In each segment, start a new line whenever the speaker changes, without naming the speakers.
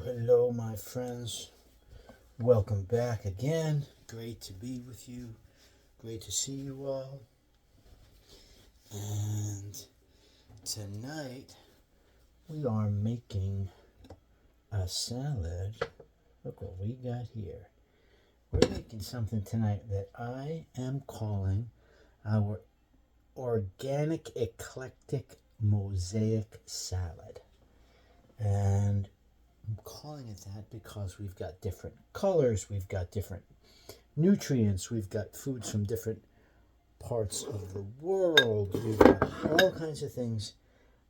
Hello, my friends. Welcome back again. Great to be with you. Great to see you all. And tonight we are making a salad. Look what we got here. We're making something tonight that I am calling our organic eclectic mosaic salad. And I'm calling it that because we've got different colors, we've got different nutrients, we've got foods from different parts of the world, we've got all kinds of things,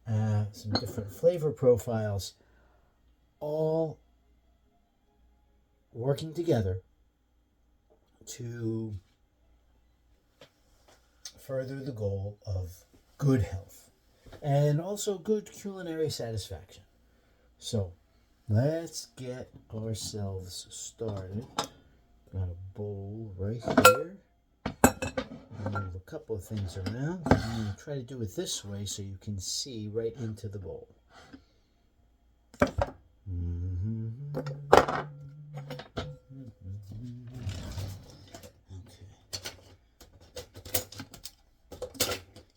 some different flavor profiles, all working together to further the goal of good health and also good culinary satisfaction. So let's get ourselves started. Got a bowl right here. Move a couple of things around. I'm going to try to do it this way so you can see right into the bowl. Okay.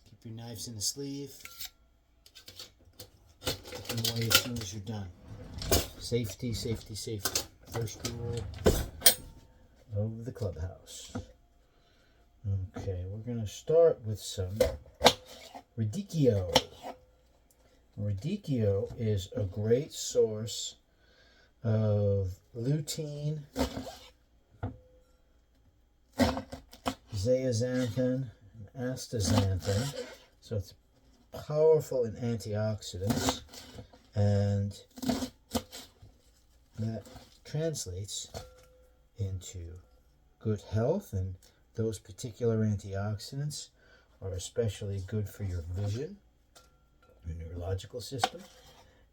Keep your knives in the sleeve. Put them away as soon as you're done. Safety, safety, safety. First rule of the clubhouse. Okay, we're going to start with some radicchio. Radicchio is a great source of lutein, zeaxanthin, and astaxanthin. So it's powerful in antioxidants, and that translates into good health, and those particular antioxidants are especially good for your vision, your neurological system.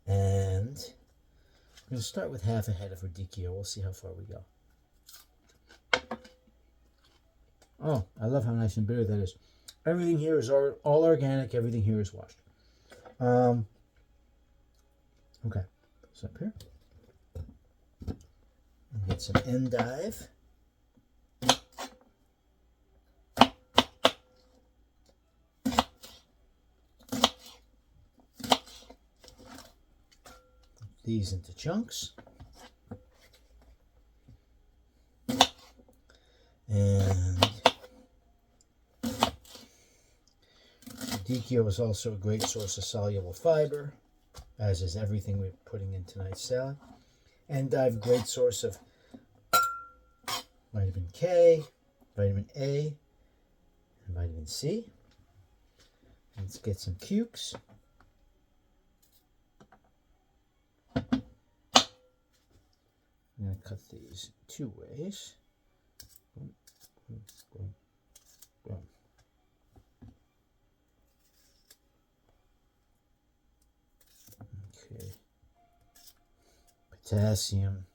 And I'm going to start with half a head of radicchio. We'll see how far we go. Oh, I love how nice and bitter that is. Everything here is all organic. Everything here is washed. Okay, so up here. Get some endive. These into chunks. And radicchio is also a great source of soluble fiber, as is everything we're putting in tonight's salad. Endive, great source of vitamin K, vitamin A, and vitamin C. Let's get some cukes. I'm going to cut these two ways. Boom, boom, boom, boom. Okay. Potassium,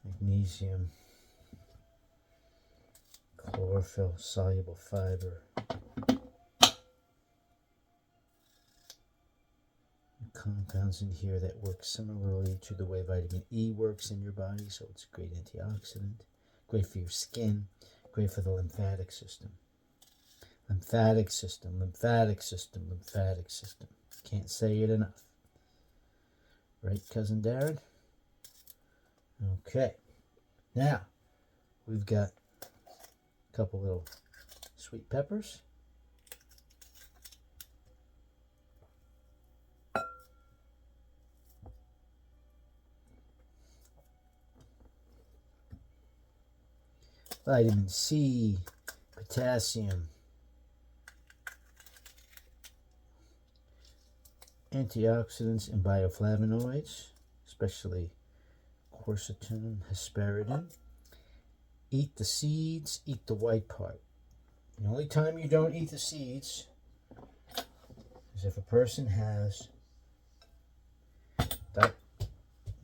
magnesium, chlorophyll, soluble fiber. Compounds in here that work similarly to the way vitamin E works in your body, so it's a great antioxidant, great for your skin, great for the lymphatic system. Lymphatic system, lymphatic system, lymphatic system. Can't say it enough. Right, Cousin Darren? Okay. Now, we've got a couple little sweet peppers. Vitamin C, potassium, antioxidants and bioflavonoids, especially quercetin, hesperidin. Eat the seeds, eat the white part. The only time you don't eat the seeds is if a person has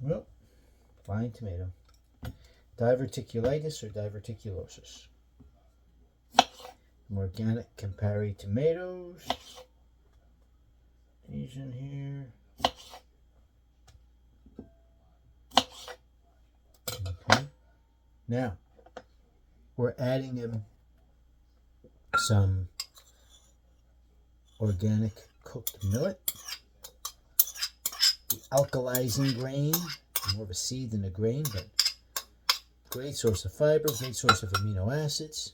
Well, fine tomato. Diverticulitis or diverticulosis. Some organic Campari tomatoes. These in here. Okay. Now, we're adding in some organic cooked millet. The alkalizing grain, more of a seed than a grain, but great source of fiber, great source of amino acids.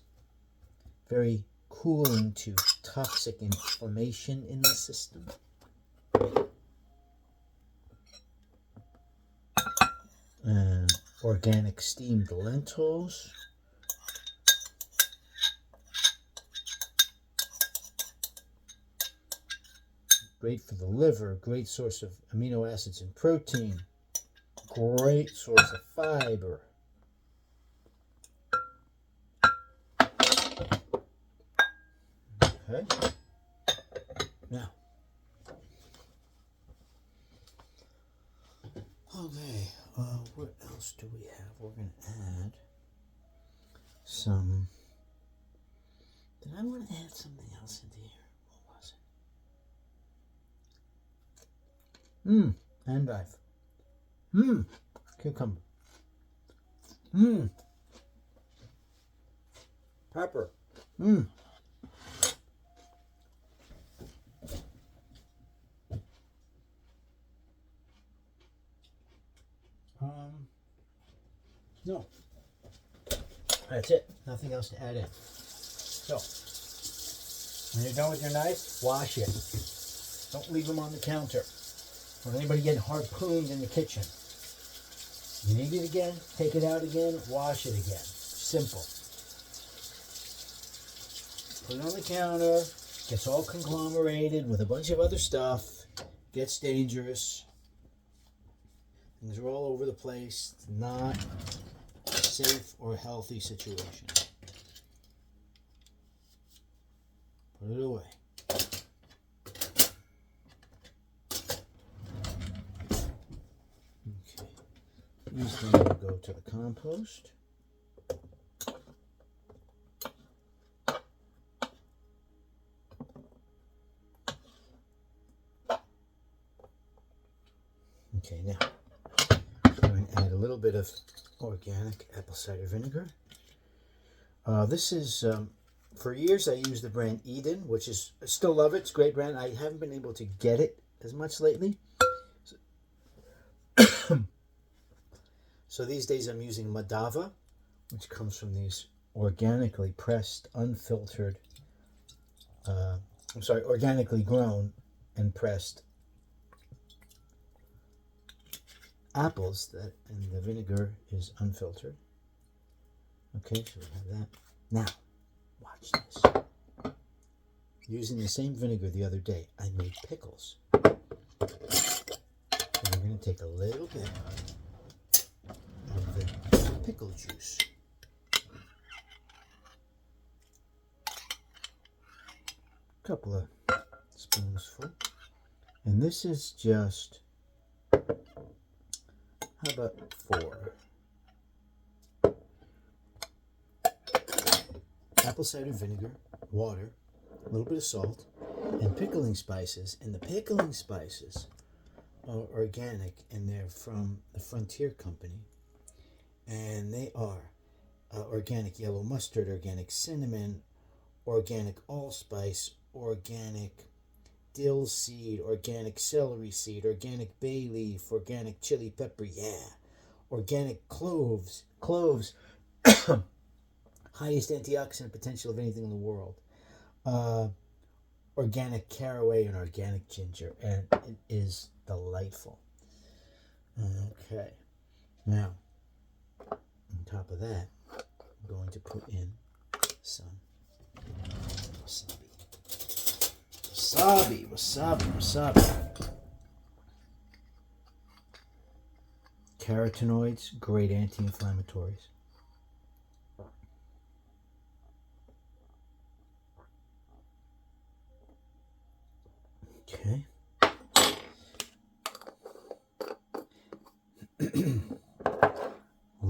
Very cooling to toxic inflammation in the system. Organic steamed lentils. Great for the liver, great source of amino acids and protein. Great source of fiber. Okay. Now, okay, what else do we have? We're going to add some. Did I want to add something else into here? What was it? Endive. Cucumber. Pepper. No. That's it. Nothing else to add in. So, when you're done with your knife, wash it. Don't leave them on the counter. Or anybody get harpooned in the kitchen. You need it again, take it out again, wash it again. Simple. Put it on the counter, gets all conglomerated with a bunch of other stuff, gets dangerous. Things are all over the place. It's not a safe or healthy situation. Put it away. Okay. These things will go to the compost. Okay, now I'm going to add a little bit of organic apple cider vinegar. This is, for years I used the brand Eden, which is, I still love it, it's a great brand. I haven't been able to get it as much lately. So these days I'm using Madava, which comes from these organically pressed, unfiltered, organically grown and pressed apples, and the vinegar is unfiltered. Okay, so we have that. Now, watch this. Using the same vinegar the other day, I made pickles. And we're going to take a little bit of the pickle juice. A couple of spoonsful. And this is just, how about 4? Apple cider vinegar, water, a little bit of salt, and pickling spices. And the pickling spices are organic, and they're from the Frontier Company. And they are organic yellow mustard, organic cinnamon, organic allspice, organic dill seed, organic celery seed, organic bay leaf, organic chili pepper, organic cloves, highest antioxidant potential of anything in the world, organic caraway, and organic ginger, and it is delightful. Okay, now on top of that, I'm going to put in some wasabi. Carotenoids, great anti-inflammatories. Okay.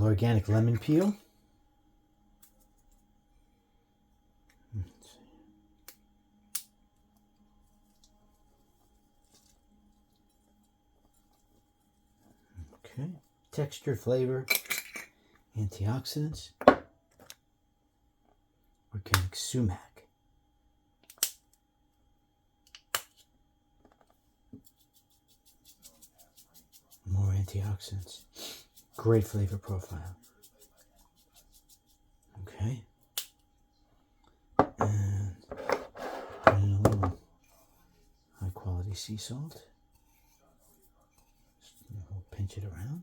organic lemon peel. Okay, texture, flavor, antioxidants, organic sumac. More antioxidants. Great flavor profile. Okay. And put in a little high quality sea salt. Just pinch it around.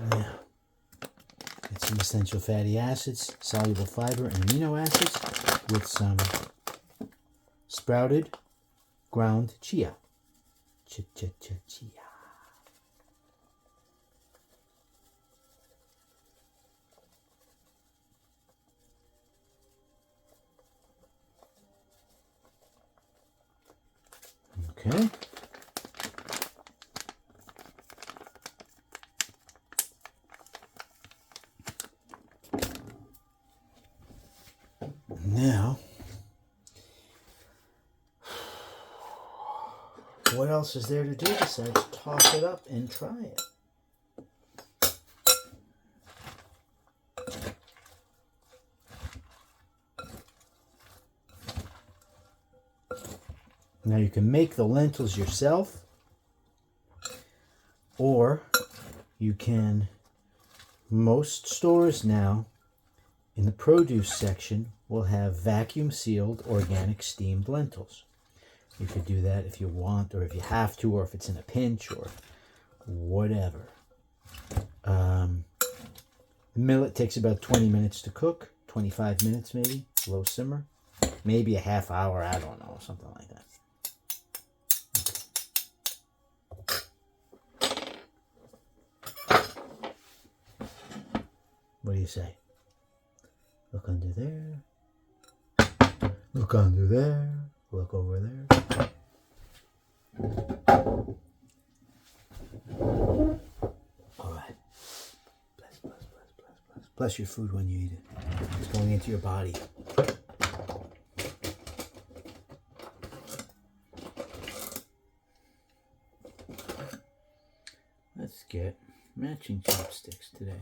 Now, get some essential fatty acids, soluble fiber, and amino acids with some sprouted ground chia. Chia. Okay. Now, what else is there to do besides toss it up and try it? Now you can make the lentils yourself, or you can, most stores now in the produce section will have vacuum sealed organic steamed lentils. You could do that if you want, or if you have to, or if it's in a pinch, or whatever. Millet takes about 20 minutes to cook, 25 minutes maybe, low simmer. Maybe a half hour, I don't know, something like that. What do you say? Look under there. Look under there. Look over there. All right. Bless your food when you eat it. It's going into your body. Let's get matching chopsticks today.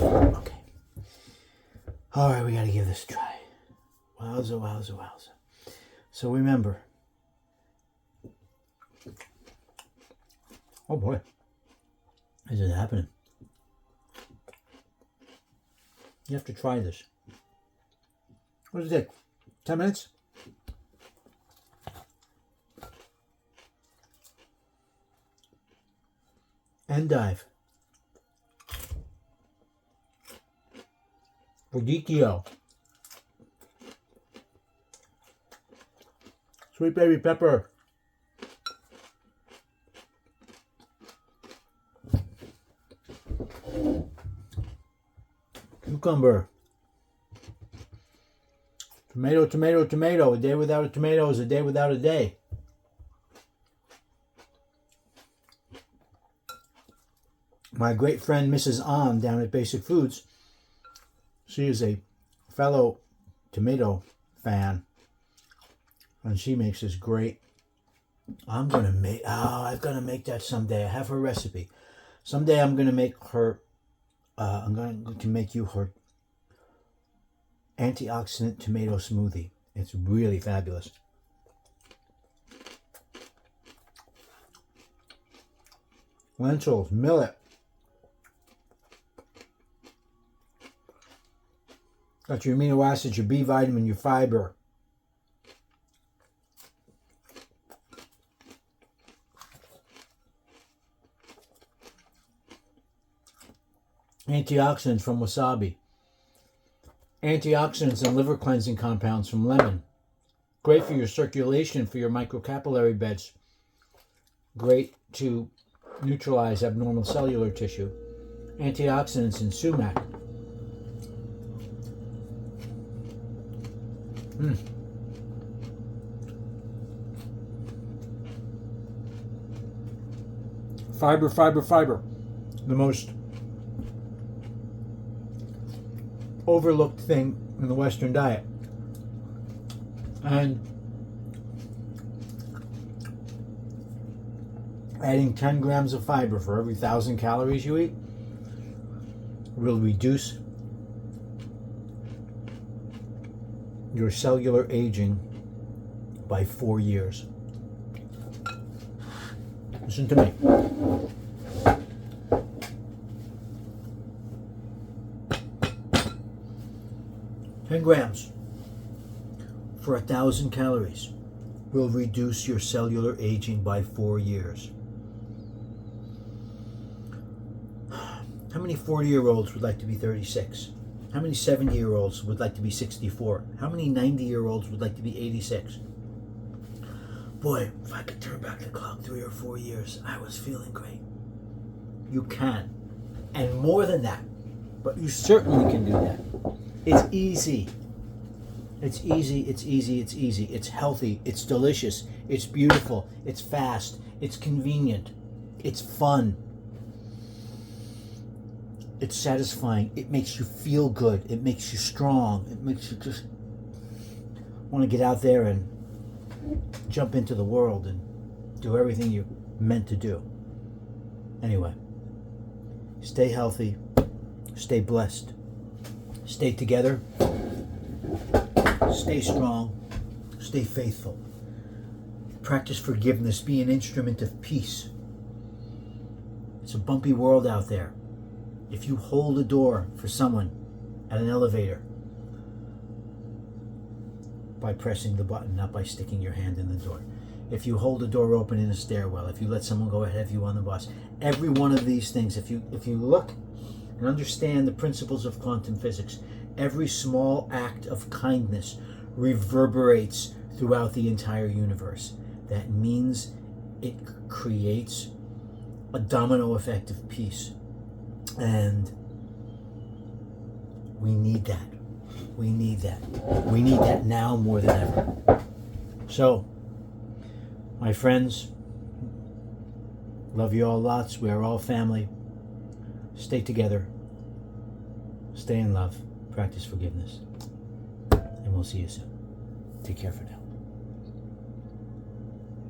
Okay. All right, we got to give this a try. Wowza. So remember. Oh boy. Is it happening? You have to try this. What does it take? 10 minutes? And dive. Radicchio. Sweet baby pepper. Cucumber. Tomato. A day without a tomato is a day without a day. My great friend Mrs. An down at Basic Foods, she is a fellow tomato fan, and she makes this great. I've got to make that someday. I have her recipe. Someday I'm going to make her. I'm going to make you her antioxidant tomato smoothie. It's really fabulous. Lentils, millet. Got your amino acids, your B vitamin, your fiber. Antioxidants from wasabi. Antioxidants and liver cleansing compounds from lemon. Great for your circulation, for your microcapillary beds. Great to neutralize abnormal cellular tissue. Antioxidants in sumac. Fiber, fiber, fiber. The most overlooked thing in the Western diet. And adding 10 grams of fiber for every 1,000 calories you eat will reduce your cellular aging by 4 years. Listen to me. "10 grams for 1,000 calories will reduce your cellular aging by 4 years." How many 40-year-olds would like to be 36? How many 70-year-olds would like to be 64? How many 90-year-olds would like to be 86? Boy, if I could turn back the clock 3 or 4 years, I was feeling great. You can. And more than that. But you certainly can do that. It's easy. It's easy, it's easy, it's easy. It's healthy, it's delicious, it's beautiful, it's fast, it's convenient, it's fun. It's satisfying. It makes you feel good. It makes you strong. It makes you just want to get out there and jump into the world and do everything you're meant to do. Anyway, stay healthy. Stay blessed. Stay together. Stay strong. Stay faithful. Practice forgiveness. Be an instrument of peace. It's a bumpy world out there. If you hold a door for someone at an elevator by pressing the button, not by sticking your hand in the door. If you hold a door open in a stairwell, if you let someone go ahead of you on the bus, every one of these things, if you look and understand the principles of quantum physics, every small act of kindness reverberates throughout the entire universe. That means it creates a domino effect of peace. And we need that. We need that. We need that now more than ever. So, my friends, love you all lots. We are all family. Stay together. Stay in love. Practice forgiveness. And we'll see you soon. Take care for now.